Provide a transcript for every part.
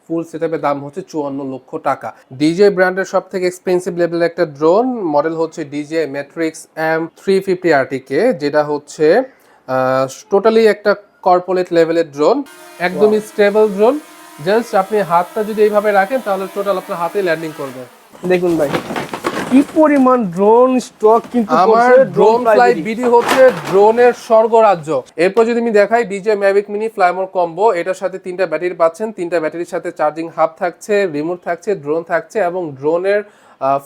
ফুল সেটআপের দাম হচ্ছে 54 লক্ষ টাকা। ডিজে ব্র্যান্ডের সব থেকে এক্সপেন্সিভ লেভেলের একটা ড্রোন মডেল হচ্ছে ডিজে ম্যাট্রিক্স M350 RTK, যেটা হচ্ছে টোটালি একটা কর্পোরেট লেভেলের ড্রোন, একদমই স্টেবল ড্রোন। জাস্ট আপনি হাতটা যদি এইভাবে রাখেন তাহলে টোটাল আপনার হাতে ল্যান্ডিং করবে। দেখুন ভাই কি পরিমাণ ড্রোন স্টক কিন্তু আমার ড্রোন ফ্লাই বিডি হচ্ছে ড্রোনের স্বর্গরাজ্য। এরপর যদি আমি দেখাই DJ Mavic mini Fly More combo, এটার সাথে 3টা ব্যাটারি পাচ্ছেন, 3টা ব্যাটারির সাথে চার্জিং হাব থাকছে, রিমোট থাকছে, ড্রোন থাকছে এবং ড্রোনের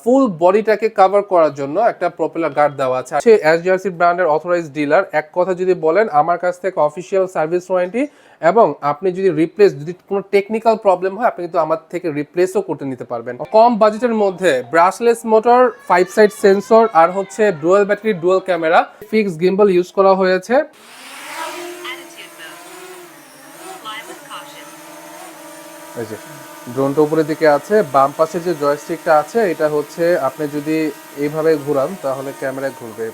ফুল বডিটাকে কভার করার জন্য একটা প্রপেলার গার্ড দেওয়া আছে। এসজিআরসি ব্র্যান্ডের অথরাইজড ডিলার। এক কথা যদি বলেন আমার কাছ থেকে অফিসিয়াল সার্ভিস ওয়ারেন্টি, এবং আপনি যদি যদি কোনো টেকনিক্যাল প্রবলেম হয় আপনি কিন্তু আমার থেকে রিপ্লেসও করতে নিতে পারবেন। কম বাজেটের মধ্যে ব্রাশলেস মোটর, 5 সাইড সেন্সর আর হচ্ছে dual battery, dual camera, fix gimbal use করা হয়েছে। এই যে ড্রোনটা উপরের দিকে আছে, বাম পাশে যে জয়স্টিকটা আছে এটা হচ্ছে আপনি যদি এইভাবে ঘোরান তাহলে ক্যামেরা ঘুরবে।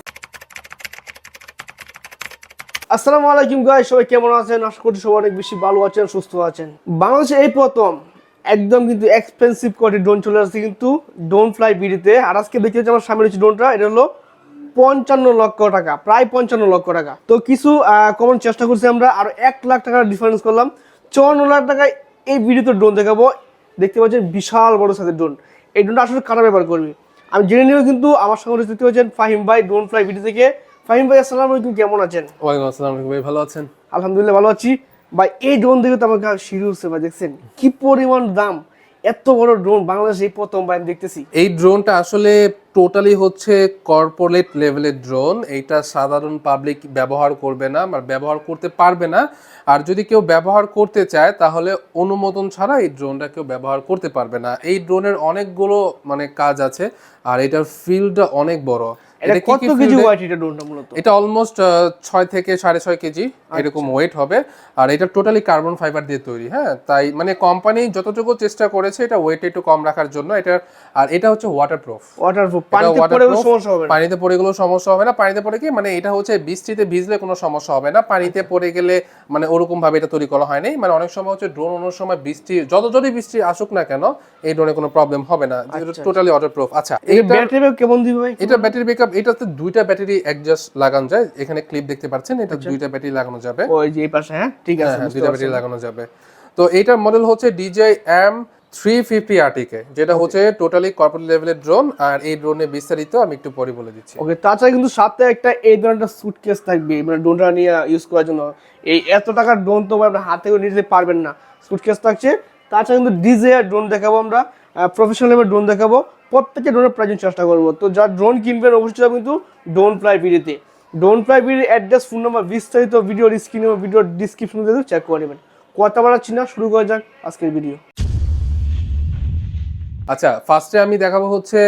আসসালামু আলাইকুম গাইস, সবাই কেমন আছেন? আশা করি সবাই অনেক বেশি ভালো আছেন, সুস্থ আছেন। বাংলাদেশে এই প্রথম একদম কিন্তু এক্সপেন্সিভ কোয়ালিটি ড্রোন চলে আসছে কিন্তু ড্রোন ফ্লাই বিডিতে। আর আজকে দেখতে পাচ্ছি আমার সামনে হচ্ছে ড্রোনটা, এটা হলো 55 লক্ষ টাকা, প্রায় 55 লক্ষ টাকা। তো কিছু কমন চেষ্টা করছি আমরা, আর 1 লাখ টাকার ডিফারেন্স করলাম। 54 লাখ টাকায় এই ভিডিওতে ড্রোন দেখাবো। দেখতে পাচ্ছেন বিশাল বড় সাইজের ড্রোন। এই ড্রোনটা আসলে কারা ব্যবহার করবে আমি জেনে নিব, কিন্তু আমার সঙ্গে দেখতে পাচ্ছেন ফাহিম ভাই, ড্রোন ফ্লাই ভিডিও থেকে। ফাহিম ভাই আসসালামু আলাইকুম, কেমন আছেন? ওয়ালাইকুম আসসালাম ভাই, ভালো আছেন? আলহামদুলিল্লাহ ভালো আছি ভাই। এই ড্রোন দেখে তো আমার গা শিউরে উঠছে ভাই, দেখছেন কি পরিমাণ দাম? এত বড় ড্রোন বাংলাদেশে এই প্রথম ভাই আমি দেখতেছি। এই ড্রোনটা আসলে টোটালি হচ্ছে কর্পোরেট লেভেলের ড্রোন। এইটা সাধারণ পাবলিক ব্যবহার করবে না, আর ব্যবহার করতে পারবে না। আর যদি কেউ ব্যবহার করতে চায় তাহলে অনুমোদন ছাড়া এই ড্রোনটা কেউ ব্যবহার করতে পারবে না। এই ড্রোনের অনেকগুলো কাজ আছে, আর এটার ফিল্ডটা অনেক বড়। এটা কত কেজি ওয়েট এটা ড্রোনটা মূলত? এটা অলমোস্ট 6 থেকে 6.5 কেজি এরকম ওয়েট হবে। আর এটা টোটালি কার্বন ফাইবার দিয়ে তৈরি। হ্যাঁ, তাই কোম্পানি যতটুকু চেষ্টা করেছে এটা ওয়েট একটু কম রাখার জন্য। আর এটা হচ্ছে ওয়াটারপ্রুফ। পানিতে পড়ে গেলেও সমস্যা হবে না। পানিতে পড়ে কি এটা হচ্ছে বৃষ্টিতে ভিজলে কোনো সমস্যা হবে না। পানিতে পড়ে গেলে ওরকম ভাবে এটা তৈরি করা হয়নি। অনেক সময় হচ্ছে ড্রোন অন্য সময় যতই বৃষ্টি আসুক না কেন এই ড্রোনে কোনো প্রবলেম হবে না। Totally waterproof. আচ্ছা, এই ব্যাটারি ব্যাকআপ কেমন দিবে ভাই? এটা ব্যাটারি ব্যাকআপ, এটাতে 2টা ব্যাটারি অ্যাডজাস্ট লাগানো যায়। এখানে ক্লিপ দেখতে পাচ্ছেন, এটা 2টা ব্যাটারি লাগানো যাবে। ওই যে এই পাশে, হ্যাঁ ঠিক আছে, 2টা ব্যাটারি লাগানো যাবে। তো এইটার মডেল হচ্ছে DJI M350 RTK, যেটা হচ্ছে টোটালি কর্পোরেট লেভেলের ড্রোন। আর এই ড্রোনের বিস্তারিত আমি একটু পরে বলে দিচ্ছি। ওকে, তাছাড়া কিন্তু সাথে একটা এই ধরনের সুটকেস থাকবে, ড্রোনটা নিয়ে ইউজ করার জন্য। এই এত টাকার ড্রোন তো আপনার হাতে করে নিতে পারবেন না, সুটকেস থাকছে। তাছাড়া কিন্তু DJI ড্রোন দেখাবো আমরা, প্রফেশনাল লেভেল ড্রোন দেখাবো। প্রত্যেকটা ড্রোনের প্রাইস চেষ্টা করবো। তো যারা ড্রোন কিনবেন অবশ্যই কিন্তু ড্রোন ফ্লাই ভিডিওতে, ড্রোন ফ্লাই ভিডিওর অ্যাড্রেস, ফোন নাম্বার বিস্তারিত ভিডিওর স্ক্রিনে, ভিডিওর ডিসক্রিপশনে দিয়ে চেক করে নেবেন। কথা বাড়াচ্ছি না, শুরু করা যাক আজকের ভিডিও। আচ্ছা, ফার্স্টে আমি দেখাবো হচ্ছে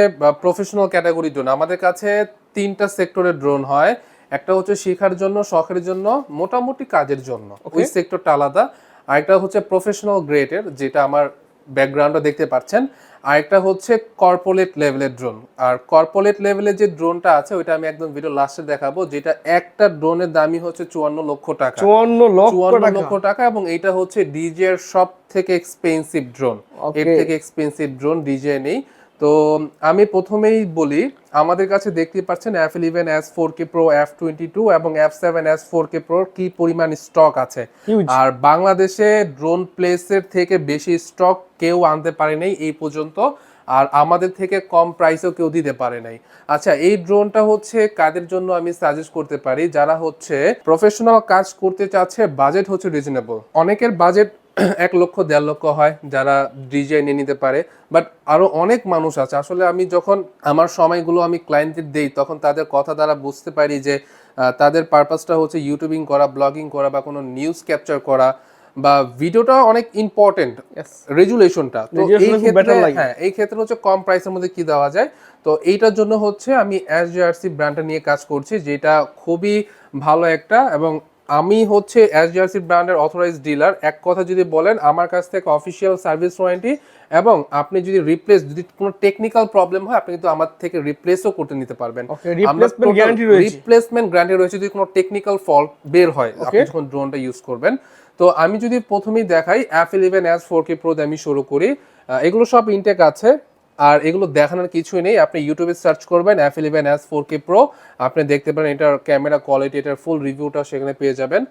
প্রফেশনাল ক্যাটাগরি ড্রোন। আমাদের কাছে 3টা সেক্টরের ড্রোন হয়। একটা হচ্ছে শেখার জন্য, শখের জন্য, মোটামুটি কাজের জন্য, ওই সেক্টরটা আলাদা। আরেকটা হচ্ছে প্রফেশনাল গ্রেডের, যেটা আমার ব্যাকগ্রাউন্ডটা দেখতে পাচ্ছেন। আরেকটা হচ্ছে কর্পোরেট লেভেলের ড্রোন। আর কর্পোরেট লেভেলের যে ড্রোনটা আছে ওইটা আমি একদম ভিডিও লাস্টে দেখাবো, যেটা একটা ড্রোনের দামই হচ্ছে 54 লক্ষ টাকা। 54 লক্ষ টাকা। এবং এইটা হচ্ছে DJI এর সব থেকে এক্সপেন্সিভ ড্রোন। এর থেকে এক্সপেন্সিভ ড্রোন DJI নেই। তো আমি প্রথমেই বলি, আমাদের কাছে দেখতে পাচ্ছেন F11S 4K Pro, F22 এবং F7S 4K Pro কি পরিমাণ স্টক আছে। আর বাংলাদেশে ড্রোন প্লেসের থেকে বেশি স্টক কেউ আনতে পারে নাই এই পর্যন্ত, আর আমাদের থেকে কম প্রাইসেও কেউ দিতে পারে নাই। আচ্ছা, এই ড্রোনটা হচ্ছে কাদের জন্য আমি সাজেস্ট করতে পারি? যারা হচ্ছে প্রফেশনাল কাজ করতে চাচ্ছে, বাজেট হচ্ছে রিজনেবল। অনেকের বাজেট 1 লক্ষ 1.5 লক্ষ হয়, যারা DJI নিয়ে নিতে পারে। বাট আরো অনেক মানুষ আছে। আসলে আমি যখন আমার সময়গুলো আমি ক্লায়েন্টদের দেই তখন তাদের কথা দ্বারা বুঝতে পারি যে তাদের পারপাসটা হচ্ছে ইউটিউবিং করা, ব্লগিং করা বা কোনো নিউজ ক্যাপচার করা, বা ভিডিওটা অনেক ইম্পর্টেন্ট, রেজুলেশনটা। তো এই ক্ষেত্রে হচ্ছে কম প্রাইসের মধ্যে কি দেওয়া যায়। তো এইটার জন্য হচ্ছে আমি SJRC ব্র্যান্ডটা নিয়ে কাজ করছি, যেটা খুবই ভালো একটা। এবং আমি হচ্ছে SJRC ব্র্যান্ডের অথরাইজড ডিলার। এক কথা যদি বলেন আমার কাছ থেকে অফিসিয়াল সার্ভিস ওয়ারেন্টি, এবং আপনি যদি যদি কোনো টেকনিক্যাল প্রবলেম হয় আপনি কিন্তু আমার থেকে রিপ্লেসও করতে নিতে পারবেন। রিপ্লেসমেন্ট গ্যারান্টি রয়েছে যদি কোনো টেকনিক্যাল ফল্ট বের হয় আপনি যখন ড্রোনটা ইউজ করবেন। তো আমি যদি প্রথমেই দেখাই F11s 4K Pro দিয়ে আমি শুরু করি। এগুলো সব ইনটেক আছে, আর এগুলো দেখানোর কিছুই নেই। আপনি ইউটিউবে সার্চ করবেন F11s 4K Pro, আপনি দেখতে পারেন এটার ক্যামেরা কোয়ালিটি, এটার ফুল রিভিউটা সেখানে পেয়ে যাবেন।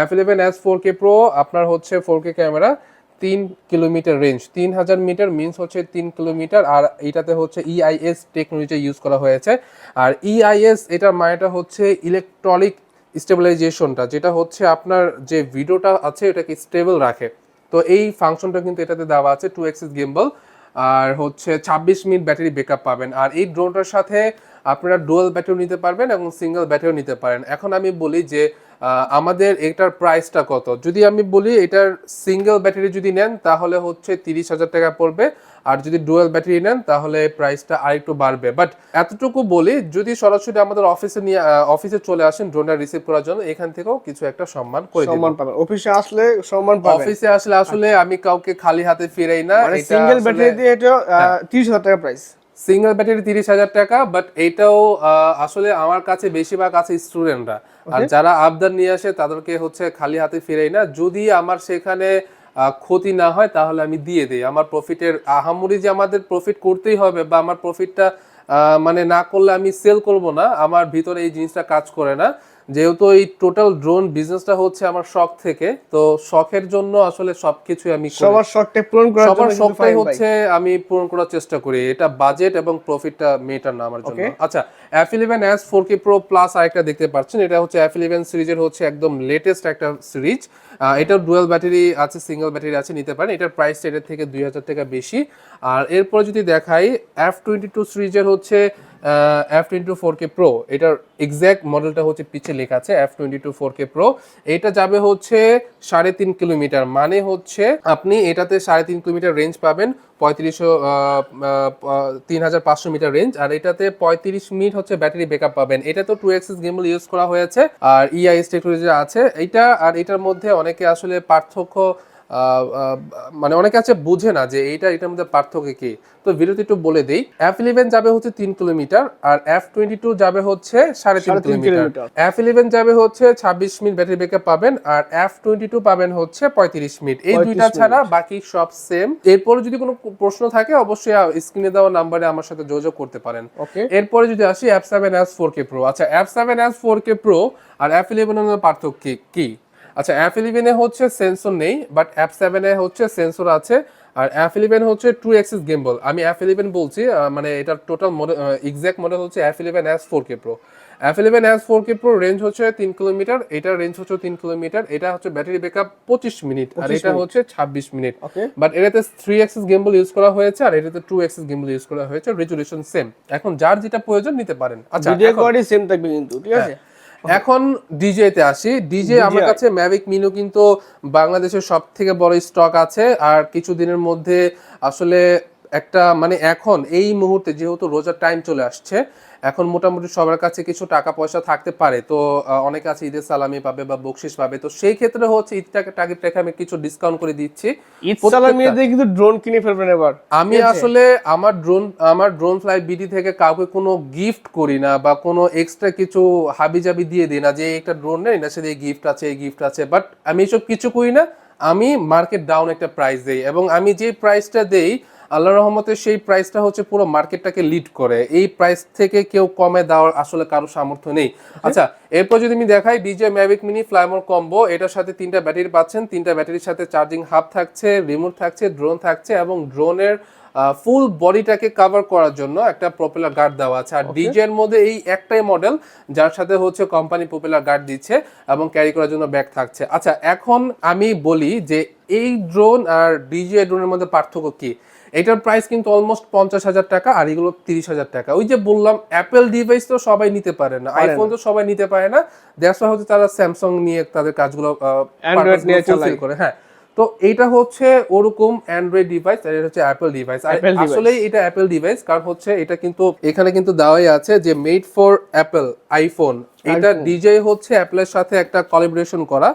F11s 4K Pro আপনার হচ্ছে 4K camera, 3 kilometre range, 3000 metre means হচ্ছে 3 কিলোমিটার। আর এটাতে হচ্ছে EIS টেকনোলজি ইউজ করা হয়েছে। আর EIS এটার মানেটা হচ্ছে ইলেকট্রনিক স্টেবিলাইজেশনটা, যেটা হচ্ছে আপনার যে ভিডিওটা আছে এটাকে স্টেবল রাখে। তো এই ফাংশনটা কিন্তু এটাতে দেওয়া আছে, 2 অ্যাক্সিস গিম্বল, আর হচ্ছে 26 মিনিট ব্যাটারি ব্যাকআপ পাবেন। আর এই ড্রোনটার সাথে আপনারা ডুয়াল ব্যাটারি নিতে পারবেন এবং সিঙ্গেল ব্যাটারি নিতে পারেন। এখন আমি বলি যে আমাদের এটার প্রাইসটা কত। যদি আমি বলি এটার সিঙ্গেল ব্যাটারি যদি নেন তাহলে হচ্ছে 30,000 টাকা পড়বে, আর যদি ডুয়াল ব্যাটারি নেন তাহলে প্রাইসটা আরেকটু বাড়বে। বাট এতটুকু বলি, যদি সরাসরি আমাদের অফিসে চলে আসেন ড্রোনটা রিসিভ করার জন্য, এখান থেকেও কিছু একটা সম্মান করে দিবেন। সম্মান পাবেন, অফিসে আসলে সম্মান পাবেন। অফিসে আসলে আসলে আমি কাউকে খালি হাতে ফিরাই না। মানে সিঙ্গেল ব্যাটারি দিয়ে এটা 30,000 টাকা প্রাইস। সিঙ্গেল ব্যাটারি 30,000 টাকা, বাট এটাও আসলে আমার কাছে বেশিরভাগ আছে স্টুডেন্টরা, আর যারা আবদার নিয়ে আসে তাদেরকে হচ্ছে খালি হাতে ফিরাই না। যদি আমার সেখানে ক্ষতি না হয় তাহলে আমি দিয়ে দিই। আমার প্রফিটের আহামরি যে আমাদের প্রফিট করতেই হবে বা আমার প্রফিটটা মানে না করলে আমি সেল করব না, আমার ভিতরে এই জিনিসটা কাজ করে না। যেহেতু এই টোটাল ড্রোন বিজনেসটা হচ্ছে আমার শখ থেকে, তো শখের জন্য আসলে সবকিছু আমি করি। সবার শখটা পূরণ করার জন্য সবার কিন্তু শখটাই ফাহিম ভাই। হচ্ছে আমি পূরণ করার চেষ্টা করি। এটা বাজেট এবং প্রফিটটা মেটার না আমার জন্য। আচ্ছা, F11s 4K Pro Plus আরেকটা দেখতে পাচ্ছেন, এটা হচ্ছে F11 সিরিজের হচ্ছে একদম লেটেস্ট একটা সিরিজ। এটার ডুয়াল ব্যাটারি আছে, সিঙ্গেল ব্যাটারি আছে, নিতে পারেন। এটার প্রাইস এটার থেকে 2,000 টাকা বেশি। আর এরপর যদি দেখাই F22 সিরিজের হচ্ছে F22 4K Pro, এটার এক্সাক্ট মডেলটা হচ্ছে পিছে লেখা আছে F22 4K Pro। এটা যাবে হচ্ছে 3.5 কিলোমিটার, মানে হচ্ছে আপনি এটাতে 3.5 কিলোমিটার রেঞ্জ পাবেন, 3,500 মিটার রেঞ্জ। আর এটাতে 35 মিনিট হচ্ছে ব্যাটারি ব্যাকআপ পাবেন। এটা তো 2 অ্যাক্সিস গিম্বল ইউজ করা হয়েছে, আর EIS টেকনোলজি আছে। এটা আর এটার মধ্যে অনেকে আসলে পার্থক্য মানে অনেকে আছে বুঝে না যে এটার মধ্যে পার্থক্য কি। তো ভিডিওতে একটু বলে দেই। F11 যাবে হচ্ছে 3 কিলোমিটার, আর F22 যাবে হচ্ছে 3.5 কিলোমিটার। F11 যাবে হচ্ছে 26 মিনিট ব্যাটারি ব্যাকআপ পাবেন, আর F22 পাবেন হচ্ছে 35 মিনিট। এই দুইটা ছাড়া বাকি সব সেম। এরপরে যদি কোনো প্রশ্ন থাকে অবশ্যই স্ক্রিনে দেওয়া নাম্বারে আমার সাথে যোগাযোগ করতে পারেন। এরপরে যদি আসি F7s 4K Pro। আচ্ছা, F7s 4K Pro আর F11 এর পার্থক্য কি? আচ্ছা, F11 এ হচ্ছে সেন্সর নেই, বাট F7 এ হচ্ছে সেন্সর আছে। আর F11 হচ্ছে 2 অ্যাক্সিস গিম্বল। আমি F11 বলছি, মানে এটার টোটাল মডেল এক্সাক্ট মডেল হচ্ছে F11s 4K Pro। F11s 4K Pro range হচ্ছে 3 কিলোমিটার, এটার রেঞ্জ হচ্ছে 3 কিলোমিটার। এটা হচ্ছে ব্যাটারি ব্যাকআপ 25 মিনিট, আর এটা হচ্ছে 26 মিনিট। বাট এটাতে 3 অ্যাক্সিস গিম্বল ইউজ করা হয়েছে, আর এটাতে 2 অ্যাক্সিস গিম্বল ইউজ করা হয়েছে। Resolution same. এখন যার যেটা প্রয়োজন নিতে পারেন। আচ্ছা, ভিডিও কোয়ালিটি সেম থাকবে কিন্তু, ঠিক আছে। এখন ডিজে তে আসি। ডিজে আমার কাছে ম্যাভিক মিনো কিন্তু বাংলাদেশের সব থেকে বড় স্টক আছে, আর কিছুদিনের মধ্যে আসলে একটা মানে এখন এই মুহূর্তে যেহেতু রোজার টাইম চলে আসছে, এখন মোটামুটি সবার কাছে কিছু টাকা পয়সা থাকতে পারে। তো অনেকে আছে ঈদের সালামি পাবে বা বকশিস পাবে, তো সেই ক্ষেত্রে হচ্ছে ঈদটাকে টার্গেট রেখে আমি কিছু ডিসকাউন্ট করে দিচ্ছি। ঈদ সালামি দিয়ে কিন্তু ড্রোন কিনে ফেলবেন এবার। আমি আসলে আমার ড্রোন ফ্লাই বিডি থেকে কাউকে কোনো গিফট করি না বা কোনো এক্সট্রা কিছু হাবিজাবি দিয়ে দিই না যে একটা ড্রোন নেই না সাথে এই গিফট আছে এই গিফট আছে। বাট আমি এসব কিছু করি না। আমি মার্কেট ডাউন একটা প্রাইস দেই, এবং আমি যে প্রাইসটা দেই আল্লাহর রহমতে সেই প্রাইসটা হচ্ছে পুরো মার্কেটটাকে লিড করে। এই প্রাইস থেকে কেউ কমে দেওয়ার আসলে কারো সামর্থ্য নেই। আচ্ছা, এরপর যদি আমি দেখাই DJ Mavic mini Fly More combo, এটার সাথে 3টা ব্যাটারি পাচ্ছেন। 3টা ব্যাটারির সাথে চার্জিং হাব থাকছে, রিমোট থাকছে, ড্রোন থাকছে, এবং ড্রোনের ফুল বডিটাকে কভার করার জন্য একটা প্রপেলার গার্ড দেওয়া আছে। আর ডিজে এর মধ্যে এই একটাই মডেল যার সাথে হচ্ছে কোম্পানি প্রপেলার গার্ড দিচ্ছে এবং ক্যারি করার জন্য ব্যাগ থাকছে। আচ্ছা, এখন আমি বলি যে এই ড্রোন আর ডিজে ড্রোনের মধ্যে পার্থক্য কি। এটার প্রাইস কিন্তু অলমোস্ট 50,000 টাকা, আর এগুলো 30,000 টাকা। ওই যে বললাম অ্যাপেল ডিভাইস তো সবাই নিতে পারে না, আইফোন তো সবাই নিতে পারে না। দ্যাটস ওয়াই হচ্ছে তারা স্যামসাং নিয়ে তাদের কাজগুলো ফুলফিল করে। হ্যাঁ, তো এটা হচ্ছে ওরকম অ্যান্ড্রয়েড ডিভাইস, আর এটা হচ্ছে অ্যাপেল ডিভাইস। আর আসলে এটা অ্যাপেল ডিভাইস, কারণ হচ্ছে এটা কিন্তু এখানে কিন্তু দেওয়াই আছে যে মেড ফর অ্যাপেল আইফোন। এটা ডিজে হচ্ছে অ্যাপেলের সাথে একটা কোলাবোরেশন করা,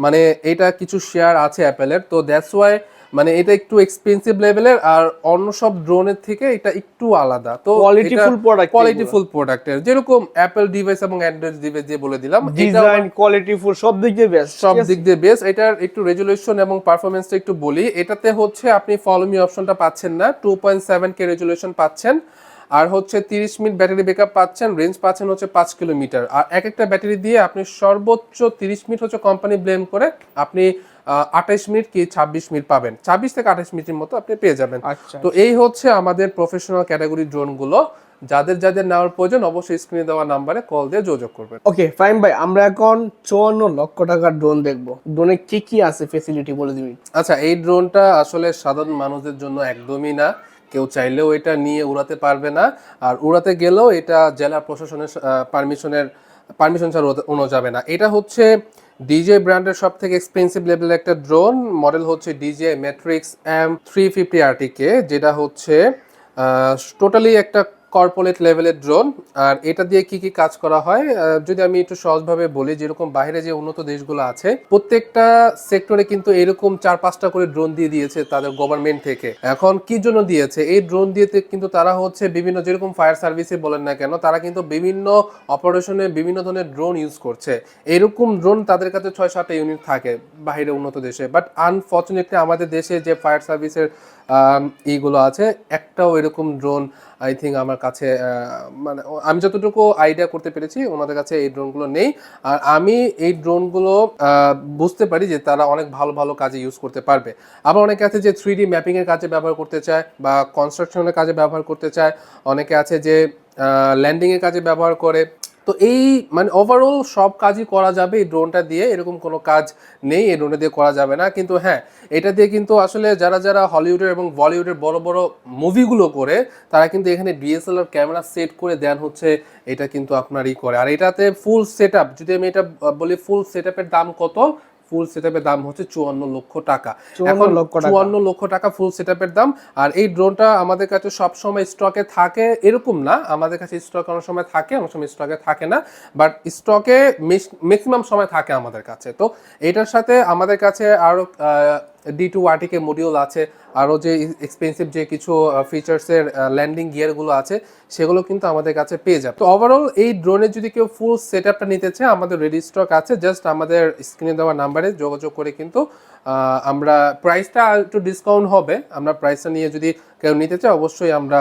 মানে এটা কিছু শেয়ার আছে অ্যাপেলের। তো দ্যাটস ওয়াই মানে এটা একটু এক্সপেন্সিভ লেভেলের, আর অন্য সব ড্রোনের থেকে এটা একটু আলাদা। তো কোয়ালিটিফুল প্রোডাক্ট, কোয়ালিটিফুল প্রোডাক্টের, যেরকম অ্যাপল ডিভাইস এবং অ্যান্ড্রয়েড ডিভাইস দিয়ে বলে দিলাম, ডিজাইন কোয়ালিটিফুল সব দিক দিয়ে বেস্ট, সব দিক দিয়ে বেস্ট। এটার একটু রেজুলেশন এবং পারফরমেন্সটা একটু বলি। এটাতে হচ্ছে আপনি ফলো মি অপশনটা পাচ্ছেন না, 2.7K রেজুলেশন পাচ্ছেন, আর হচ্ছে 30 মিনিট ব্যাটারি ব্যাকআপ পাচ্ছেন, রেঞ্জ পাচ্ছেন হচ্ছে 5 কিলোমিটার। আর এক একটা ব্যাটারি দিয়ে আপনি সর্বোচ্চ 30 মিনিট হচ্ছে কোম্পানি ব্লেম করে আপনি 28 মিনিট কি 26 মিনিট পাবেন, 26 থেকে 28 মিনিটের মতো আপনি পেয়ে যাবেন। আচ্ছা, তো এই হচ্ছে আমাদের প্রফেশনাল ক্যাটাগরি ড্রোনগুলো। যাদের যাদের নেওয়ার প্রয়োজন অবশ্যই স্ক্রিনে দেওয়া নাম্বারে কল দিয়ে যোগাযোগ করবেন। ওকে ফাইন ভাই, আমরা এখন 54 লক্ষ টাকার ড্রোন দেখবো। ড্রোনে কি কি আছে ফেসিলিটি বলে দিবি। আচ্ছা, এই ড্রোনটা আসলে সাধারণ মানুষদের জন্য একদমই না, কেউ চাইলেও এটা নিয়ে উড়াতে পারবে না, আর উড়াতে গেলেও এটা জেলা প্রশাসনের পারমিশন ছাড়া উড়ানো যাবে না। এটা হচ্ছে ডিজে ব্র্যান্ডের সব থেকে এক্সপেন্সিভ লেভেলের একটা ড্রোন, মডেল হচ্ছে ডিজে ম্যাট্রিক্স M350 RTK, যেটা হচ্ছে টোটালি একটা কর্পোরেট লেভেলের ড্রোন। আর এটা দিয়ে কি কি কাজ করা হয় যদি আমি একটু সহজভাবে বলি, যেরকম বাইরে যে উন্নত দেশগুলো আছে প্রত্যেকটা সেক্টরে কিন্তু এরকম 4-5টা করে ড্রোন দিয়ে দিয়েছে তাদের গভর্নমেন্ট থেকে। এখন কি জন্য দিয়েছে এই ড্রোন দিয়ে? কিন্তু তারা হচ্ছে বিভিন্ন, যেরকম ফায়ার সার্ভিসে বলেন না কেন, তারা কিন্তু বিভিন্ন অপারেশনে বিভিন্ন ধরনের ড্রোন ইউজ করছে। এরকম ড্রোন তাদের কাছে 6-7টা ইউনিট থাকে বাইরে উন্নত দেশে, বাট আনফর্চুনেটলি আমাদের দেশে যে ফায়ার সার্ভিসের এইগুলো আছে একটাও এরকম ড্রোন আই থিঙ্ক আমার কাছে, মানে আমি যতটুকু আইডিয়া করতে পেরেছি ওনাদের কাছে এই ড্রোনগুলো নেই। আর আমি এই ড্রোনগুলো বুঝতে পারি যে তারা অনেক ভালো ভালো কাজে ইউজ করতে পারবে। আবার অনেকে আছে যে 3D ম্যাপিংয়ের কাজে ব্যবহার করতে চায় বা কনস্ট্রাকশনের কাজে ব্যবহার করতে চায়, অনেকে আছে যে ল্যান্ডিংয়ের কাজে ব্যবহার করে। তো এই মানে ওভারঅল সব কাজই করা যাবে এই ড্রোনটা দিয়ে, এরকম কোনো কাজ নেই এই ড্রোনটা দিয়ে করা যাবে না। কিন্তু হ্যাঁ, এটা দিয়ে কিন্তু আসলে যারা যারা হলিউডের এবং বলিউডের বড় বড় মুভিগুলো করে তারা কিন্তু এখানে ডিএসএলআর ক্যামেরা সেট করে দেন হচ্ছে, এটা কিন্তু আপনার ই করে। আর এটাতে ফুল সেট আপ, যদি আমি এটা বলি ফুল সেট আপের দাম কত, ফুল সেটআপের দাম হচ্ছে 54 লক্ষ টাকা। এখন 54 লক্ষ টাকা ফুল সেটআপের দাম। আর এই ড্রোনটা আমাদের কাছে সব সময় স্টকে থাকে এরকম না, আমাদের কাছে স্টক অনেক সময় থাকে, অনেক সময় স্টকে থাকে না, বাট স্টকে ম্যাক্সিমাম সময় থাকে আমাদের কাছে। তো এটার সাথে আমাদের কাছে আরো D2 RTK মডিউল আছে, আরও যে এক্সপেন্সিভ যে কিছু ফিচার্সের ল্যান্ডিং গিয়ারগুলো আছে সেগুলো কিন্তু আমাদের কাছে পেয়ে যাবে। তো ওভারঅল এই ড্রোনের যদি কেউ ফুল সেটআপটা নিতে চায় আমাদের রেডি স্টক আছে, জাস্ট আমাদের স্ক্রিনে দেওয়া নাম্বারে যোগাযোগ করে কিন্তু আমরা প্রাইসটা একটু ডিসকাউন্ট হবে, আমরা প্রাইসটা নিয়ে যদি কেউ নিতে চায় অবশ্যই আমরা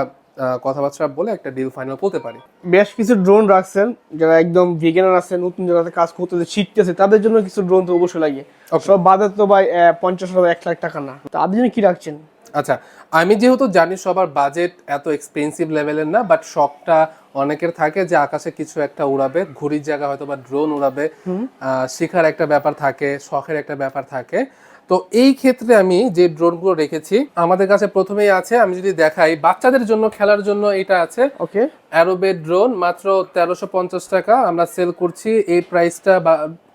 কথাবার্তা বলে একটা ডিল ফাইনাল করতে পারি। বেশ কিছু ড্রোন রাখছেন যারা একদম বিগিনার আছে, নতুন যারা কাজ করতে শিখতেছে তাদের জন্য কিছু ড্রোন তো অবশ্যই লাগে। সব বাজার তো ভাই 50,000 1 লাখ টাকা না, তাদের জন্য কি রাখছেন? আচ্ছা, আমি যেহেতু জানি সবার বাজেট এত এক্সপেন্সিভ লেভেলের না, বাট শখটা অনেকের থাকে যে আকাশে কিছু একটা উড়াবে, ঘুরির জায়গা হয়তো বা ড্রোন উড়াবে, শেখার একটা ব্যাপার থাকে, শখের একটা ব্যাপার থাকে। তো এই ক্ষেত্রে আমি যে ড্রোনগুলো রেখেছি আমাদের কাছে প্রথমেই আছে, আমি যদি দেখাই বাচ্চাদের জন্য খেলার জন্য এটা আছে। ওকে, অ্যারোবে ড্রোন মাত্র 1350 টাকা আমরা সেল করছি। এই প্রাইসটা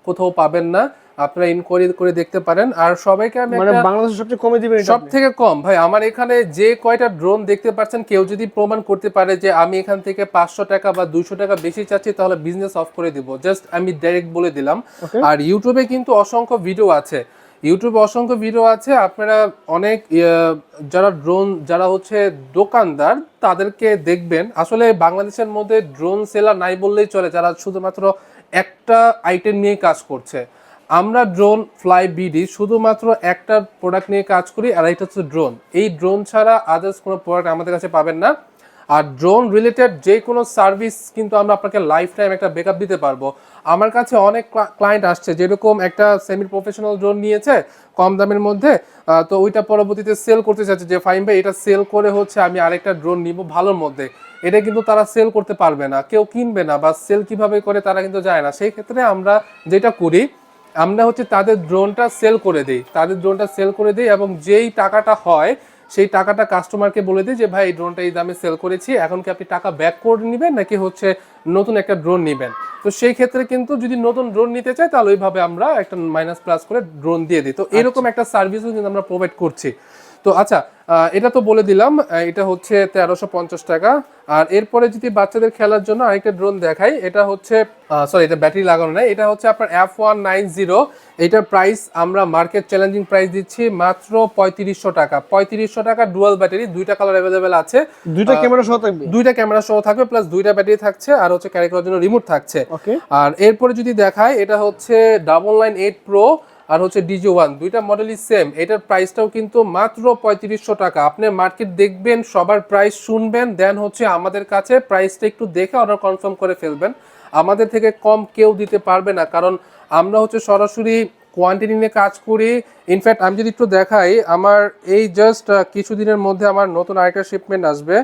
কোথাও পাবেন না, আপনারা ইনকোয়ারি করে দেখতে পারেন। আর সবাইকে আমি মানে বাংলাদেশে সবচেয়ে কমে দিবেন? সব থেকে কম ভাই, আমার এখানে যে কয়টা ড্রোন দেখতে পাচ্ছেন কেউ যদি প্রমাণ করতে পারে যে আমি এখান থেকে 500 টাকা বা 200 টাকা বেশি চাচ্ছি তাহলে বিজনেস অফ করে দিব, জাস্ট আমি ডাইরেক্ট বলে দিলাম। আর ইউটিউবে কিন্তু অসংখ্য ভিডিও আছে, আপনারা অনেক যারা ড্রোন যারা হচ্ছে দোকানদার তাদেরকে দেখবেন, আসলে বাংলাদেশের মধ্যে ড্রোন সেলার নাই বললেই চলে যারা শুধুমাত্র একটা আইটেম নিয়ে কাজ করছে। আমরা ড্রোন ফ্লাই বিডি শুধুমাত্র একটা প্রোডাক্ট নিয়ে কাজ করি, আর এটা হচ্ছে ড্রোন। এই ড্রোন ছাড়া আদার্স কোনো প্রোডাক্ট আমাদের কাছে পাবেন না। আর ড্রোন রিলেটেড যে কোনো সার্ভিস কিন্তু আমরা আপনাকে লাইফ টাইম একটা ব্যাকআপ দিতে পারবো। আমার কাছে অনেক ক্লায়েন্ট আসছে যেরকম একটা সেমি প্রফেশনাল ড্রোন নিয়েছে কম দামের মধ্যে, তো ওইটা পরবর্তীতে সেল করতে চাচ্ছে যে ফাইম ভাই এটা সেল করে হচ্ছে আমি আরেকটা ড্রোন নিব ভালোর মধ্যে, এটা কিন্তু তারা সেল করতে পারবে না, কেউ কিনবে না, বা সেল কিভাবে করে তারা কিন্তু যায় না। সেই ক্ষেত্রে আমরা যেটা করি, আমরা হচ্ছে তাদের ড্রোনটা সেল করে দিই, এবং যেই টাকাটা হয় সেই টাকাটা কাস্টমারকে বলে দিই যে ভাই এই ড্রোনটা এই দামে সেল করেছি, এখন কি আপনি টাকা ব্যাক করে নেবেন নাকি হচ্ছে নতুন একটা ড্রোন নেবেন। তো সেই ক্ষেত্রে কিন্তু যদি নতুন ড্রোন নিতে চাই তাহলে ওইভাবে আমরা একটা মাইনাস প্লাস করে ড্রোন দিয়ে দিই। তো এরকম একটা সার্ভিসও কিন্তু আমরা প্রোভাইড করছি। তো আচ্ছা, এটা তো বলে দিলাম, এটা হচ্ছে 1350 টাকা। আর এরপরে যদি বাচ্চাদের খেলার জন্য আরেকটা ড্রোন দেখাই, এটা হচ্ছে সরি, এটা ব্যাটারি লাগানো নাই, এটা হচ্ছে আপনার F190। এটার প্রাইস আমরা মার্কেট চ্যালেঞ্জিং প্রাইস দিচ্ছি মাত্র 3500 টাকা। 3500 টাকা, ডুয়াল ব্যাটারি, দুইটা কালার অ্যাভেলেবেল আছে, দুইটা ক্যামেরা সহ থাকবে, দুইটা ক্যামেরা সহ থাকবে, প্লাস দুইটা ব্যাটারি থাকছে, আর হচ্ছে ক্যারি করার জন্য রিমোট থাকছে। ওকে। আর এরপরে যদি দেখায়, এটা হচ্ছে 998 প্রো আর হচ্ছে DJ1, দুইটা মডেলই সেম। এটার প্রাইসটাও কিন্তু মাত্র 3500 টাকা। আপনি মার্কেট দেখবেন, সবার প্রাইস শুনবেন, দেন হচ্ছে আমাদের কাছে প্রাইসটা একটু দেখে অর্ডার কনফার্ম করে ফেলবেন। আমাদের থেকে কম কেউ দিতে পারবে না, কারণ আমরা হচ্ছে সরাসরি কোয়ান্টিটি নিয়ে কাজ করি। ইনফ্যাক্ট আমি যদি একটু দেখাই, আমার এই জাস্ট কিছুদিনের মধ্যে আমার নতুন আরেকটা শিপমেন্ট আসবে।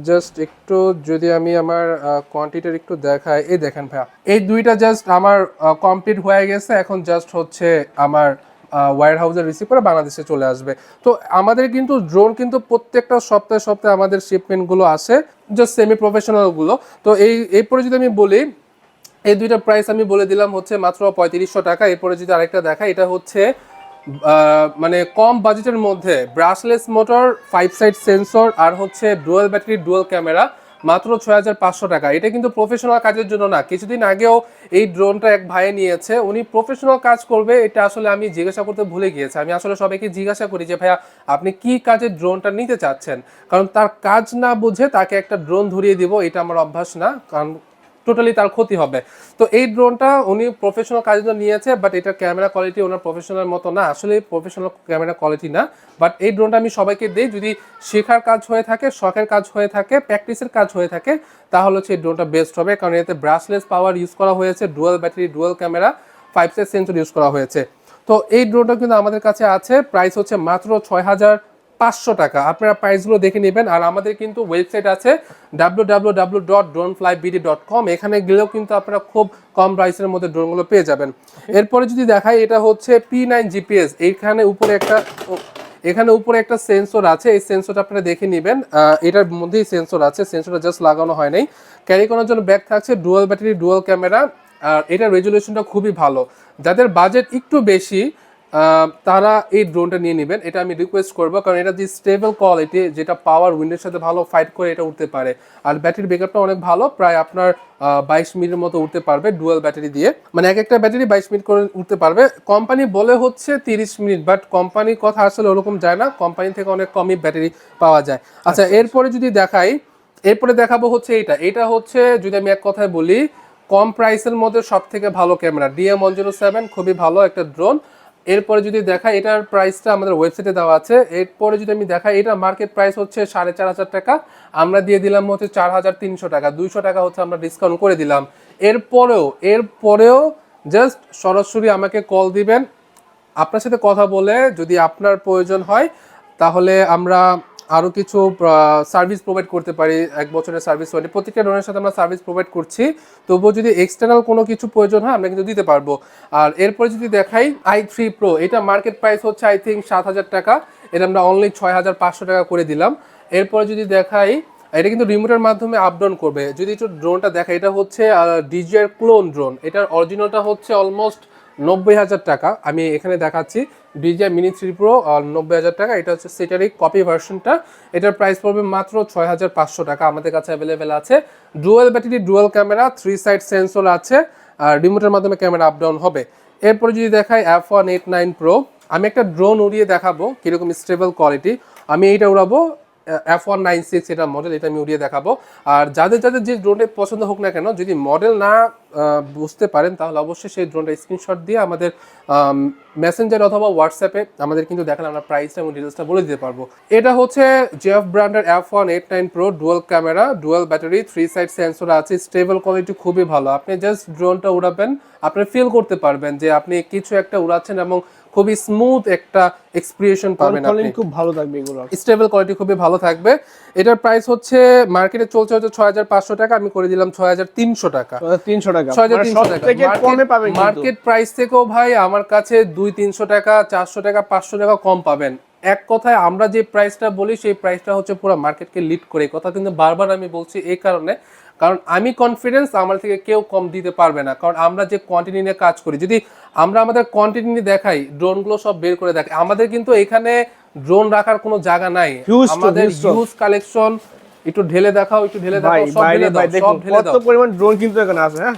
জাস্ট একটু যদি আমি আমার কোয়ান্টিটির একটু দেখাই, এই দেখেন ভাইয়া, এই দুইটা জাস্ট আমার কমপ্লিট হয়ে গেছে, এখন জাস্ট হচ্ছে আমার ওয়্যার হাউসে রিসিভ করে বাংলাদেশে চলে আসবে। তো আমাদের কিন্তু ড্রোন কিন্তু প্রত্যেকটা সপ্তাহে সপ্তাহে আমাদের শিপমেন্টগুলো আসে, জাস্ট সেমি প্রফেশনালগুলো। তো এরপরে যদি আমি বলি, এই দুইটা প্রাইস আমি বলে দিলাম হচ্ছে মাত্র 3500 টাকা। এরপরে যদি আরেকটা দেখাই, এটা হচ্ছে মানে কম বাজেটের মধ্যে ব্রাশলেস মোটর, 5 সাইড সেন্সর, আর হচ্ছে ডুয়াল ব্যাটারি, ডুয়াল ক্যামেরা, মাত্র 6500 টাকা। এটা কিন্তু প্রফেশনাল কাজের জন্য না। কিছুদিন আগেও এই ড্রোনটা এক ভাইয়ে নিয়েছে, উনি প্রফেশনাল কাজ করবে, এটা আসলে আমি জিজ্ঞাসা করতে ভুলে গিয়েছি। আমি আসলে সবাইকে জিজ্ঞাসা করি যে ভাইয়া আপনি কি কাজের ড্রোনটা নিতে চাচ্ছেন, কারণ তার কাজ না বুঝে তাকে একটা ড্রোন ধরিয়ে দিব, এটা আমার অভ্যাস না, কারণ টোটালি তার ক্ষতি হবে। তো এই ড্রোনটা উনি প্রফেশনাল কাজের জন্য নিয়েছে, বাট এটার ক্যামেরা কোয়ালিটি ওনার প্রফেশনাল মতো না, আসলে প্রফেশনাল ক্যামেরা কোয়ালিটি না। বাট এই ড্রোনটা আমি সবাইকে দিই, যদি শেখার কাজ হয়ে থাকে, শখের কাজ হয়ে থাকে, প্র্যাকটিসের কাজ হয়ে থাকে, তাহলে হচ্ছে এই ড্রোনটা বেস্ট হবে, কারণ এতে ব্রাশলেস পাওয়ার ইউজ করা হয়েছে, dual battery, dual camera, 5 side sensor use করা হয়েছে। তো এই ড্রোনটা কিন্তু আমাদের কাছে আছে, প্রাইস হচ্ছে মাত্র 6500 টাকা। আপনারা প্রাইসগুলো দেখে নেবেন। আর আমাদের কিন্তু ওয়েবসাইট আছে www.droneflybd.com, এখানে গেলেও কিন্তু আপনারা খুব কম প্রাইসের মধ্যে ড্রোনগুলো পেয়ে যাবেন। এরপরে যদি দেখাই, এটা হচ্ছে P9 GPS। এখানে উপরে একটা সেন্সর আছে, এই সেন্সরটা আপনারা দেখে নেবেন, এটার মধ্যেই সেন্সর আছে, সেন্সরটা জাস্ট লাগানো হয় নাই। ক্যারি করার জন্য ব্যাগ থাকছে, ডুয়াল ব্যাটারি, ডুয়াল ক্যামেরা, আর এটার রেজুলেশনটা খুবই ভালো। যাদের বাজেট একটু বেশি তারা এই ড্রোনটা নিয়ে নেবেন, এটা আমি রিকোয়েস্ট করবো, কারণ এটা যে স্টেবল কোয়ালিটি, যেটা পাওয়ার উইন্ডের সাথে ভালো ফাইট করে এটা উঠতে পারে। আর ব্যাটারি ব্যাকআপটা অনেক ভালো, প্রায় আপনার 22 মিনিটের মতো উঠতে পারবে ডুয়াল ব্যাটারি দিয়ে, মানে এক একটা ব্যাটারি 22 মিনিট করে উঠতে পারবে। কোম্পানি বলে হচ্ছে 30 মিনিট, বাট কোম্পানির কথা আসলে ওরকম যায় না, কোম্পানি থেকে অনেক কমই ব্যাটারি পাওয়া যায়। আচ্ছা, এরপরে যদি দেখাই, এরপরে দেখাবো হচ্ছে এটা হচ্ছে, যদি আমি এক কথায় বলি, কম প্রাইসের মধ্যে সব থেকে ভালো ক্যামেরা, DM107, খুবই ভালো একটা ড্রোন। এরপরে যদি দেখা, এটার প্রাইসটা আমাদের ওয়েবসাইটে দেওয়া আছে। এরপরে যদি আমি দেখাই, এটা মার্কেট প্রাইস হচ্ছে 4500 টাকা, আমরা দিয়ে দিলাম হচ্ছে 4300 টাকা, 200 টাকা হচ্ছে আমরা ডিসকাউন্ট করে দিলাম। এরপরেও জাস্ট সরাসরি আমাকে কল দিবেন, আপনার সাথে কথা বলে যদি আপনার প্রয়োজন হয়, তাহলে আমরা আরও কিছু সার্ভিস প্রোভাইড করতে পারি। 1 বছরের সার্ভিস ওয়ারেন্টি প্রত্যেকটা ড্রোনের সাথে আমরা সার্ভিস প্রোভাইড করছি। তবুও যদি এক্সটার্নাল কোনো কিছু প্রয়োজন হয়, আমরা কিন্তু দিতে পারবো। আর এরপরে যদি দেখাই, i3 Pro, এটা মার্কেট প্রাইস হচ্ছে আই থিঙ্ক 7000 টাকা, এটা আমরা অনলি 6500 টাকা করে দিলাম। এরপরে যদি দেখাই, এটা কিন্তু রিমোটের মাধ্যমে আপ ডাউন করবে। যদি একটু ড্রোনটা দেখা, এটা হচ্ছে DJI ক্লোন ড্রোন, এটার অরিজিনালটা হচ্ছে অলমোস্ট 90,000 টাকা, আমি এখানে দেখাচ্ছি DJI Mini 3 Pro 90,000 টাকা। এটা হচ্ছে সেটারই কপি ভার্সনটা, এটার প্রাইস পড়বে মাত্র 6500 টাকা, আমাদের কাছে অ্যাভেলেবেল আছে। Dual battery, dual camera, 3 side sensor আছে, আর রিমোটের মাধ্যমে ক্যামেরা আপ ডাউন হবে। এরপরে যদি দেখাই F189 Pro, আমি একটা ড্রোন উড়িয়ে দেখাবো কিরকম স্টেবল কোয়ালিটি। আমি এইটা উড়াবো, F196 এটা মডেল, এটা আমি উড়িয়ে দেখাবো। আর যাদের যে ড্রোনটা পছন্দ হোক না কেন, যদি মডেল না বুঝতে পারেন, তাহলে অবশ্যই সেই ড্রোনটা স্ক্রিনশট দিয়ে আমাদের মেসেঞ্জার অথবা হোয়াটসঅ্যাপে আমাদের কিন্তু দেখালে আমরা প্রাইসটা এবং ডিটেলসটা বলে দিতে পারবো। এটা হচ্ছে জেফ ব্র্যান্ডের F189 Pro, dual camera, dual battery, 3 side sensor আছে, স্টেবল কোয়ালিটি খুবই ভালো। আপনি জাস্ট ড্রোনটা উড়াবেন, আপনি ফিল করতে পারবেন যে আপনি কিছু একটা উড়াচ্ছেন, এবং খুবই স্মুথ একটা এক্সপ্রেশন পাবেন আপনি, খুব ভালো থাকবে, এগুলো স্টেবল কোয়ালিটি খুবই ভালো থাকবে। এটার প্রাইস হচ্ছে মার্কেটে চলছে হচ্ছে 6500 টাকা, আমি করে দিলাম 6300 টাকা। 300 টাকা 6300 টাকা কমে পাবেন, মার্কেট প্রাইস থেকেও ভাই আমার কাছে 200-300 টাকা, 400 টাকা, 500 টাকা কম পাবেন। এক কথায় আমরা যে প্রাইসটা বলি, সেই প্রাইসটা হচ্ছে পুরো মার্কেটকে লিড করে। কথা কিন্তু বারবার আমি বলছি এই কারণে, কারণ আমি কনফিডেন্স আমার থেকে কেউ কম দিতে পারবে না, কারণ আমরা যে কোয়ান্টিটি নিয়ে কাজ করি। যদি আমরা আমাদের কোয়ান্টিটি নিয়ে দেখাই, ড্রোনগুলো সব বের করে দেখাই, আমাদের কিন্তু এখানে ড্রোন রাখার কোনো জায়গা নাই। Huge stock, আমাদের huge stock। Huge collection. একটু ঢেলে দেখাও, একটু ঢেলে ভাই দেখাও, সব ভাই ঢেলে দাও, ভাই সব দেখুন ঢেলে কত দাও। পরিমাণ ড্রোন কিন্তু এখানে আছে। হ্যাঁ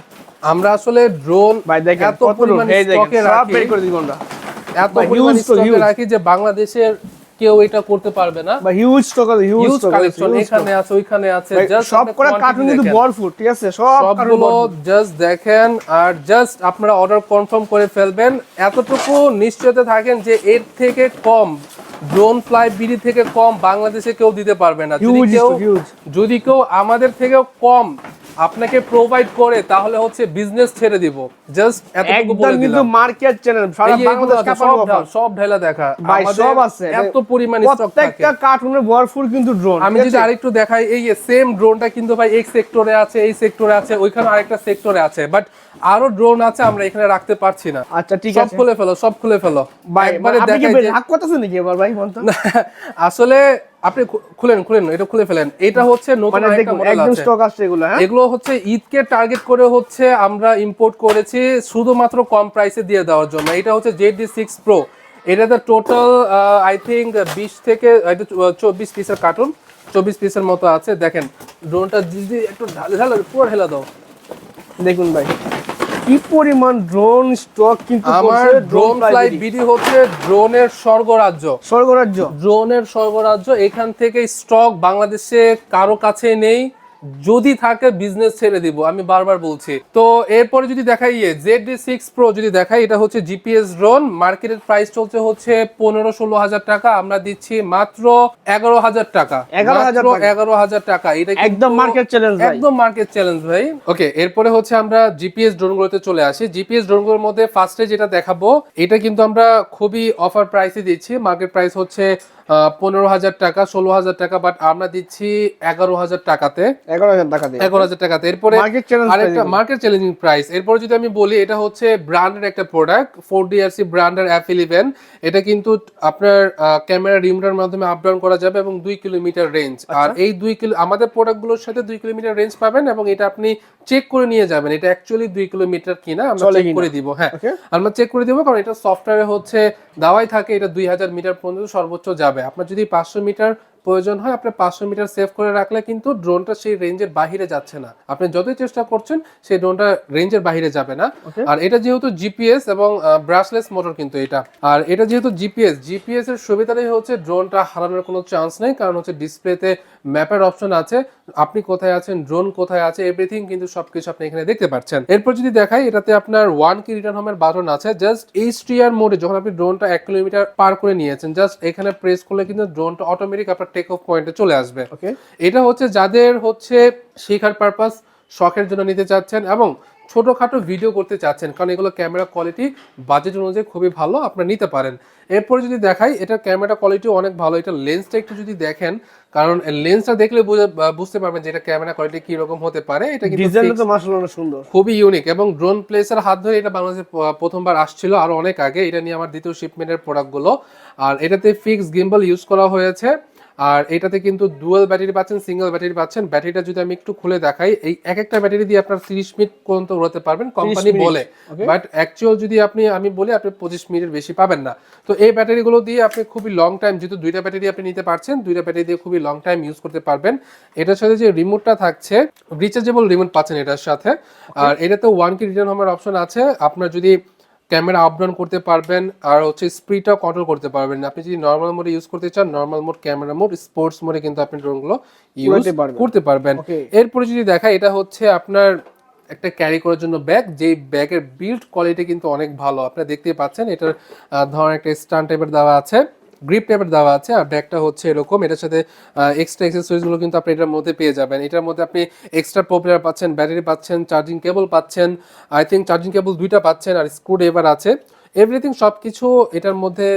আমরা আসলে ড্রোন ভাই দেখেন এত কত পরিমাণ ড্রোন, এই দেখেন স্টকে সব রাখি, বের করে দিব আমরা। এত ভাই, পরিমাণ huge stock, স্টকে huge। রাখি যে বাংলাদেশের কেউ এটা করতে পারবে না। বা হিউজ স্টক আছে, হিউজ হিউজ স্টক কালেকশন এখানে আছে, ওইখানে আছে, জাস্ট সব করে কার্টুন কিন্তু ভরপুর, ঠিক আছে, সব কার্টুন সবগুলো ভরপুর। জাস্ট দেখেন আর জাস্ট আপনারা অর্ডার কনফার্ম করে ফেলবেন। এতটুকু নিশ্চয়তা থাকেন যে এর থেকে কম ড্রোন ফ্লাই বিডি থেকে কম বাংলাদেশে কেউ দিতে পারবে না। Huge stock, huge। যদি কেউ আমাদের থেকেও কম আপনাকে প্রোভাইড করে তাহলে হচ্ছে বিজনেস ছেড়ে দিব। জাস্ট এতটুকু একদম বলে কিন্তু দিলাম। মার্কেট চ্যানেল সারা এই যে এগুলো বাংলাদেশ আছে, কাঁপানো অফার। সব ঢেলা দেখা ভাই আমাদের সব আছে, এত পরিমাণ স্টক থাকে। প্রত্যেকটা কার্টুনে ভরপুর কিন্তু ড্রোন। আমি যদি আরেকটু দেখাই, এই সেম ড্রোনটা কিন্তু ভাই এক সেক্টরে আছে, এই সেক্টরে আছে, ওইখানে আরেকটা সেক্টরে আছে, বাট আরো ড্রোন আছে আমরা এখানে রাখতে পারছি না। আচ্ছা ঠিক সব আছে খুলে ফেলো, সব খুলে ফেলো ভাই, একবারে আপনি কি দেখাই যে রাগ করতেছেন নাকি এবার ভাই বলতো? আসলে আপনি খুলেন এটা খুলে ফেলেন। এটা হচ্ছে নতুন মানে আরেকটা দেখুন মডেল একদম আছে। স্টক আসছে এগুলো। হ্যাঁ এগুলো হচ্ছে ঈদকে টার্গেট করে হচ্ছে আমরা ইম্পোর্ট করেছি শুধুমাত্র কম প্রাইসে দিয়ে দেওয়ার জন্য। এটা হচ্ছে ZD6 Pro। এটাতে টোটাল আই থিঙ্ক 20 থেকে 24 পিসের কার্টুন, 24 পিসের মতো আছে। দেখেন ড্রোনটা যদি একটু ঢালে পুরো ঢেলা দাও। দেখুন ভাই কি পরিমাণ ড্রোন স্টক কিন্তু আমার করছে ড্রোন ফ্লাই বিডি হচ্ছে ড্রোনের স্বর্গরাজ্য। স্বর্গরাজ্য। ড্রোনের স্বর্গরাজ্য। এখান থেকে স্টক বাংলাদেশে কারো কাছে নেই, যদি থাকে বিজনেস ছেড়ে দিব, আমি বারবার বলছি। তো এরপরে যদি দেখাই ZD6 Pro যদি দেখাই, এটা হচ্ছে জিপিএস ড্রোন। মার্কেটের প্রাইস চলছে হচ্ছে 15-16 হাজার টাকা, আমরা দিচ্ছি মাত্র 11,000 টাকা। 11,000 টাকা। এটা একদম মার্কেট চ্যালেঞ্জ ভাই, একদম মার্কেট চ্যালেঞ্জ ভাই। ওকে, এরপরে হচ্ছে আমরা জিপিএস ড্রোনগুলোতে চলে আসি। জিপিএস ড্রোনগুলোর মধ্যে ফার্স্টে যেটা দেখাবো, এটা কিন্তু আমরা খুবই অফার প্রাইসে দিচ্ছি। মার্কেট প্রাইস হচ্ছে 15,000 টাকা, 16,000 টাকা, বাট আমরা দিচ্ছি 11,000 টাকাতে। 11,000 টাকা দিয়ে 11,000 টাকাতে। এরপরে মার্কেট চ্যালেঞ্জ আরেকটা মার্কেট চ্যালেঞ্জিং প্রাইস। এরপর যদি আমি বলি, এটা হচ্ছে ব্র্যান্ডের একটা প্রোডাক্ট, 4DRC ব্র্যান্ডের F11। এটা কিন্তু আপনার ক্যামেরা রিমোটের মাধ্যমে আপ ডাউন করা যাবে এবং 2 কিলোমিটার রেঞ্জ। আর এই 2 কিলো আমাদের প্রোডাক্টগুলোর সাথে 2 কিলোমিটার রেঞ্জ পাবেন এবং এটা আপনি চেক করে নিয়ে যাবেন এটা অ্যাকচুয়ালি 2 কিলোমিটার কিনা আমরা চেক করে দিব। হ্যাঁ, আমরা চেক করে দিব, কারণ এটা সফটওয়্যারে হচ্ছে দেওয়াই থাকে এটা 2000 মিটার পর্যন্ত সর্বোচ্চ যাবে। আপনার যদি 500 মিটার প্রয়োজন হয়, আপনি 500 মিটার সেভ করে রাখলে কিন্তু ড্রোনটা সেই রেঞ্জের বাইরে যাচ্ছে না। আপনি যতই চেষ্টা করছেন সেই ড্রোনটা রেঞ্জের বাইরে যাবে না। আর এটা যেহেতু জিপিএস এবং ব্রাশলেস মোটর কিন্তু এটা, আর এটা যেহেতু জিপিএস এর সুবিধাটাই হচ্ছে ড্রোনটা হারানোর কোনো চান্স নেই, কারণ হচ্ছে ডিসপ্লেতে ম্যাপের অপশন আছে, আপনি কোথায় আছেন, ড্রোন কোথায় আছে, এভরিথিং কিন্তু সবকিছু আপনি এখানে দেখতে পাচ্ছেন। এরপর যদি দেখাই, এটাতে আপনার 1 কি রিটার্ন হোমের বাটন আছে। জাস্ট HDR মোডে যখন আপনি ড্রোনটা 1 কিলোমিটার পার করে নিয়েছেন, জাস্ট এখানে প্রেস করলে কিন্তু ড্রোনটা অটোমেটিক আপনার টেক অফ পয়েন্টে চলে আসবে। এটা হচ্ছে যাদের হচ্ছে শেখার পারপাস, শখের জন্য নিতে চাচ্ছেন এবং ছোটখাটো ভিডিও করতে চাচ্ছেন, কারণ এগুলো ক্যামেরা কোয়ালিটি বাজেট অনুযায়ী খুবই ভালো, আপনারা নিতে পারেন। এরপরে যদি দেখাই, এটা ক্যামেরা কোয়ালিটি অনেক ভালো। এটা লেন্সটা একটু যদি দেখেন, কারণ লেন্সটা দেখলে বুঝতে পারবেন যে এটা ক্যামেরা কোয়ালিটি কি রকম হতে পারে। এটা কিন্তু ডিজাইনটা তো মাশাআল্লাহ অনেক সুন্দর, খুবই ইউনিক। এবং ড্রোন প্লেসের হাত ধরে এটা বাংলাদেশে প্রথমবার আসছিল আর অনেক আগে। এটা নিয়ে আমার দ্বিতীয় শিপমেন্টের প্রোডাক্টগুলো। আর এটাতে ফিক্স গিম্বল ইউজ করা হয়েছে। আর এটাতে কিন্তু ডুয়াল ব্যাটারি পাচ্ছেন, সিঙ্গেল ব্যাটারি পাচ্ছেন। ব্যাটারিটা যদি আমি একটু খুলে দেখাই, এই এক একটা ব্যাটারি দিয়ে আপনার 30 মিনিট পর্যন্ত উড়াতে পারবেন কোম্পানি বলে, বাট অ্যাকচুয়াল যদি আমি বলি আপনি 25 মিনিটের বেশি পাবেন না। তো এই ব্যাটারিগুলো দিয়ে আপনি খুবই লং টাইম, যেহেতু দুইটা ব্যাটারি আপনি নিতে পারছেন, দুইটা ব্যাটারি দিয়ে খুবই লং টাইম ইউজ করতে পারবেন। এটার সাথে যে রিমোটটা থাকছে, রিচার্জেবল রিমোট পাচ্ছেন এটার সাথে। আর এটাতে 1 কি রিটার্ন হোমের অপশন আছে। আপনার যদি ক্যামেরা আপ ডাউন করতে পারবেন, আর হচ্ছে স্পিডটাও কন্ট্রোল করতে পারবেন। আপনি যদি নর্মাল মোডে ইউজ করতে চান, normal mode, camera mode, sports মোডে কিন্তু আপনি ড্রোনগুলো ইউজ করতে পারবেন। এরপরে যদি দেখা, এটা হচ্ছে আপনার একটা ক্যারি করার জন্য ব্যাগ, যেই ব্যাগের বিল্ড কোয়ালিটি কিন্তু অনেক ভালো। আপনারা দেখতেই পাচ্ছেন এটার ধরনের একটা স্ট্যান্ড টাইপের দেওয়া আছে, গ্রিপ টাইপের দেওয়া আছে। আর ব্যাগটা হচ্ছে এরকম, এটার সাথে এক্সট্রা অ্যাক্সেসরিজগুলো কিন্তু আপনি এটার মধ্যে পেয়ে যাবেন। এটার মধ্যে আপনি এক্সট্রা পপুলার পাচ্ছেন, ব্যাটারি পাচ্ছেন, চার্জিং কেবল পাচ্ছেন, আই থিঙ্ক চার্জিং কেবল 2টা পাচ্ছেন, আর স্ক্রু ড্রাইভার আছে, এভরিথিং সব কিছু এটার মধ্যে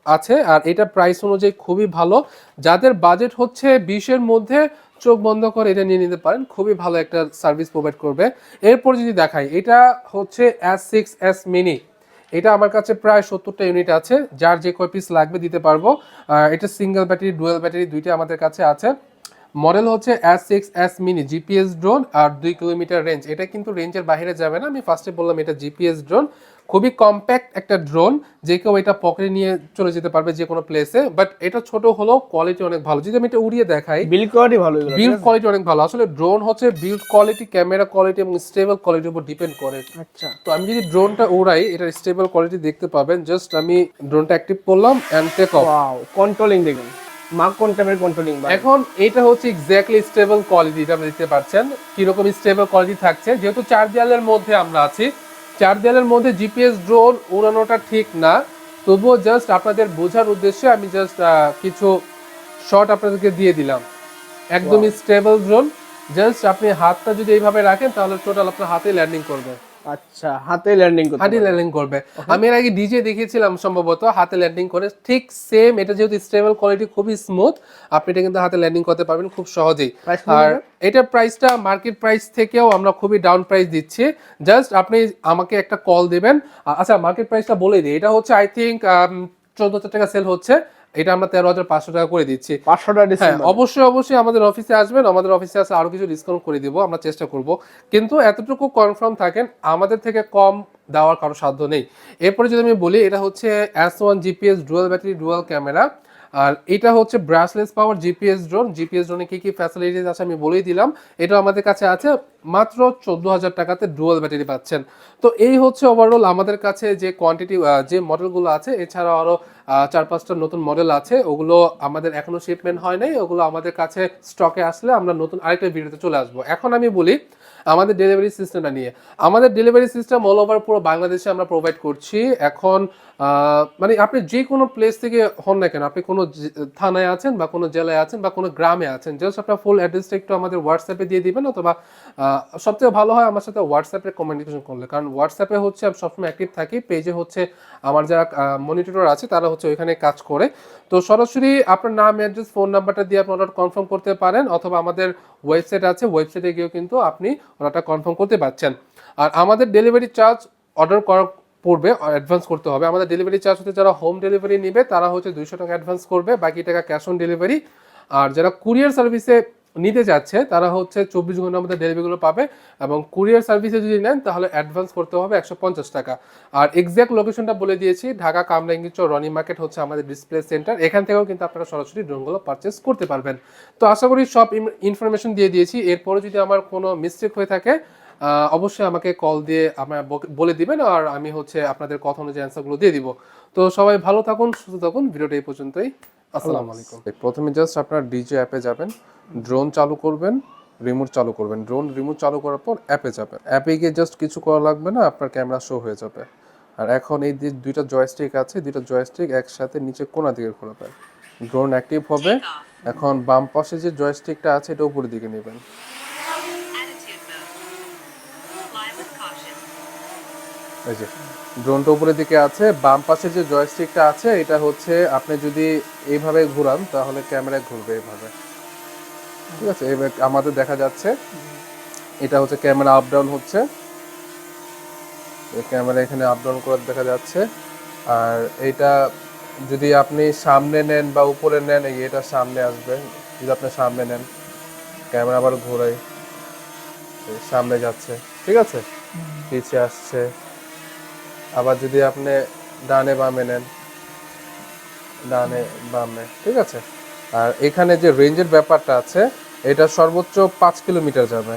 আছে। আর এটা প্রাইস অনুযায়ী খুবই ভালো। যাদের বাজেট হচ্ছে 20-এর মধ্যে, চোখ বন্ধ করে এটা নিয়ে নিতে পারেন, খুবই ভালো একটা সার্ভিস প্রোভাইড করবে। এরপর যদি দেখাই, এটা হচ্ছে S6s মিনি। এটা আমার কাছে প্রায় 70টা ইউনিট আছে, যার যে কয় পিস লাগবে দিতে পারবো। এটা সিঙ্গেল ব্যাটারি, ডুয়াল ব্যাটারি দুইটা আমাদের কাছে আছে। মডেল হচ্ছে S6S মিনি জিপিএস ড্রোন আর 2 কিলোমিটার রেঞ্জ। এটা কিন্তু রেঞ্জের বাইরে যাবে না, আমি ফার্স্টে বললাম এটা জিপিএস ড্রোন, খুবই কম্প্যাক্ট একটা ড্রোন, যে কেউ এটা পকেটে নিয়ে চলে যেতে পারবে যে কোনো প্লেসে। বাট এটা ছোট হলেও কোয়ালিটি অনেক ভালো। যদি আমি এটা উড়িয়ে দেখাই, বিল্ড কোয়ালিটি ভালো এগুলো। বিল্ড কোয়ালিটি অনেক ভালো। আসলে ড্রোন হচ্ছে বিল্ড কোয়ালিটি, ক্যামেরা কোয়ালিটি এবং স্টেবল কোয়ালিটির উপর ডিপেন্ড করে। আচ্ছা, তো আমি যদি ড্রোনটা উড়াই, এটার স্টেবল কোয়ালিটি দেখতে পাবেন। জাস্ট আমি ড্রোনটা অ্যাক্টিভ করলাম and take off. Wow, controlling দেখুন, মাক কন্ট্রোলের কন্ট্রোলিং। এখন এটা হচ্ছে এক্স্যাক্টলি স্টেবল কোয়ালিটি, এটা আপনি দেখতে পাচ্ছেন কিরকম স্টেবল কোয়ালিটি থাকছে। যেহেতু 4 দেয়ালের মধ্যে আমরা আছি, 4 দেয়ালের মধ্যে জিপিএস ড্রোন উড়ানোটা ঠিক না, তবুও জাস্ট আপনাদের বোঝার উদ্দেশ্যে আমি জাস্ট কিছু শট আপনাদেরকে দিয়ে দিলাম। একদমই স্টেবল ড্রোন। জাস্ট আপনি হাতটা যদি এইভাবে রাখেন তাহলে টোটাল আপনার হাতে ল্যান্ডিং করবে। আচ্ছা, হাতে ল্যান্ডিং করতে হাতে ল্যান্ডিং করবে। আমি এর আগে ডিজে দেখিয়েছিলাম সম্ভবত হাতে ল্যান্ডিং করে, ঠিক সেম। এটা যেহেতু স্টেবল কোয়ালিটি, খুবই স্মুথ, আপনি এটা কিন্তু হাতে ল্যান্ডিং করতে পারবেন খুব সহজেই। আর এটার প্রাইসটা মার্কেট প্রাইস থেকেও আমরা খুবই ডাউন প্রাইস দিচ্ছি। জাস্ট আপনি আমাকে একটা কল দিবেন। আচ্ছা, মার্কেট প্রাইসটা বলে দিই। এটা হচ্ছে আই থিঙ্ক 14,000 টাকা সেল হচ্ছে, এটা আমরা 13,500 টাকা করে দিচ্ছি। 500 টাকা হ্যাঁ, ডিসকাউন্ট। অবশ্যই অবশ্যই আমাদের অফিসে আসবেন, আমাদের অফিসে আসলে আরো কিছু ডিসকাউন্ট করে দিব, আমরা চেষ্টা করব। কিন্তু এতটুকু কনফার্ম থাকেন, আমাদের থেকে কম দেওয়ার কারো সাধ্য নেই। এরপরে যদি আমি বলি, এটা হচ্ছে S1 GPS dual battery dual camera, আর এটা হচ্ছে brushless power GPS drone. GPS ড্রোনে কি কি ফ্যাসিলিটিস আছে আমি বলেই দিলাম। এটা আমাদের কাছে আছে মাত্র 14,000 টাকাতে ডুয়াল ব্যাটারি পাচ্ছেন। তো এই হচ্ছে ওভারঅল আমাদের কাছে যে কোয়ান্টিটি, যে মডেলগুলো আছে। এছাড়াও আরো 4-5টা নতুন মডেল আছে, ওগুলো আমাদের এখনো শিপমেন্ট হয় নাই, ওগুলো আমাদের কাছে স্টকে আসলে আমরা নতুন আরেকটা ভিডিওতে চলে আসবো। এখন আমি বলি আমাদের ডেলিভারি সিস্টেমটা নিয়ে। আমাদের ডেলিভারি সিস্টেম অল ওভার পুরো বাংলাদেশে আমরা প্রোভাইড করছি। এখন মানে আপনি যে কোনো প্লেস থেকে হন না কেন, আপনি কোনো থানায় আছেন বা কোনো জেলায় আছেন বা কোনো গ্রামে আছেন, জাস্ট আপনার ফুল অ্যাড্রেসটা একটু আমাদের হোয়াটসঅ্যাপে দিয়ে দিবেন, অথবা সবথেকে ভালো হয় আমার সাথে হোয়াটসঅ্যাপে কমিউনিকেশন করলে, কারণ হোয়াটসঅ্যাপে হচ্ছে আমি সবসময় অ্যাক্টিভ থাকি, পেজে হচ্ছে আমার যারা মনিটর আছে তারা হচ্ছে ওইখানে কাজ করে। তো সরাসরি আপনার নাম, অ্যাড্রেস, ফোন নাম্বারটা দিয়ে আপনি অর্ডার কনফার্ম করতে পারেন, অথবা আমাদের ওয়েবসাইট আছে, ওয়েবসাইটে গিয়েও কিন্তু আপনি অর্ডারটা কনফার্ম করতে পারছেন। আর আমাদের ডেলিভারি চার্জ অর্ডার করার পড়বে, অ্যাডভান্স করতে হবে। আমাদের ডেলিভারি চার্জ হচ্ছে যারা হোম ডেলিভারি নেবে তারা হচ্ছে 200 টাকা অ্যাডভান্স করবে, বাকি টাকা ক্যাশ অন ডেলিভারি। আর যারা কুরিয়ার সার্ভিসে নিতে যাচ্ছে তারা হচ্ছে 24 ঘন্টার মধ্যে ডেলিভারিগুলো পাবে, এবং কুরিয়ার সার্ভিসে যদি নেন তাহলে অ্যাডভান্স করতে হবে 150 টাকা। আর এক্স্যাক্ট লোকেশনটা বলে দিয়েছি, ঢাকা কামরাঙ্গীরচর রনি মার্কেট হচ্ছে আমাদের ডিসপ্লে সেন্টার। এখান থেকেও কিন্তু আপনারা সরাসরি ড্রোনগুলো পারচেস করতে পারবেন। তো আশা করি সব ইনফরমেশন দিয়ে দিয়েছি। এরপরে যদি আমার কোনো মিস্টেক হয়ে থাকে অবশ্যই আমাকে কল দিয়ে আপনারা বলে দিবেন, আর আমি হচ্ছে আপনাদের কথা অনুযায়ী অ্যান্সারগুলো দিয়ে দিব। তো সবাই ভালো থাকুন, সুস্থ থাকুন। ভিডিওটা এই পর্যন্তই। আসসালামু আলাইকুম। প্রথমে জাস্ট আপনার ডিজে অ্যাপে যাবেন, ড্রোন চালু করবেন, রিমোট চালু করবেন। ড্রোন রিমোট চালু করার পর অ্যাপে যাবেন। অ্যাপে গিয়ে জাস্ট কিছু করা লাগবে না, আপনার ক্যামেরা শো হয়ে যাবে। আর এখন এই যে দুইটা জয়স্টিক আছে, দুইটা জয়স্টিক একসাথে নিচে কোণা দিকে ঘোরাবেন, ড্রোন অ্যাক্টিভ হবে। এখন বাম পাশে যে জয়স্টিকটা আছে এটা উপরের দিকে নেবেন। এই যে ড্রোনটা উপরের দিকে আছে, বাম পাশে যে জয়স্টিকটা আছে এটা হচ্ছে আপনি যদি এইভাবে ঘোরান তাহলে ক্যামেরায় ঘুরবে এইভাবে, ঠিক আছে? এবার আমাদের দেখা যাচ্ছে এটা হচ্ছে ক্যামেরা আপ ডাউন হচ্ছে, এই ক্যামেরা এখানে আপ ডাউন করে দেখা যাচ্ছে। আর এইটা যদি আপনি সামনে নেন বা উপরে নেন, এটা সামনে আসবে। যদি আপনি সামনে নেন, ক্যামেরা আবার ঘোরাই, সামনে যাচ্ছে, ঠিক আছে? পিছে আসছে। আবার যদি আপনি ডানে বামে নেন, ডানে বামে, ঠিক আছে? আর এখানে যে রেঞ্জের ব্যাপারটা আছে, এটা সর্বোচ্চ 5 কিলোমিটার যাবে।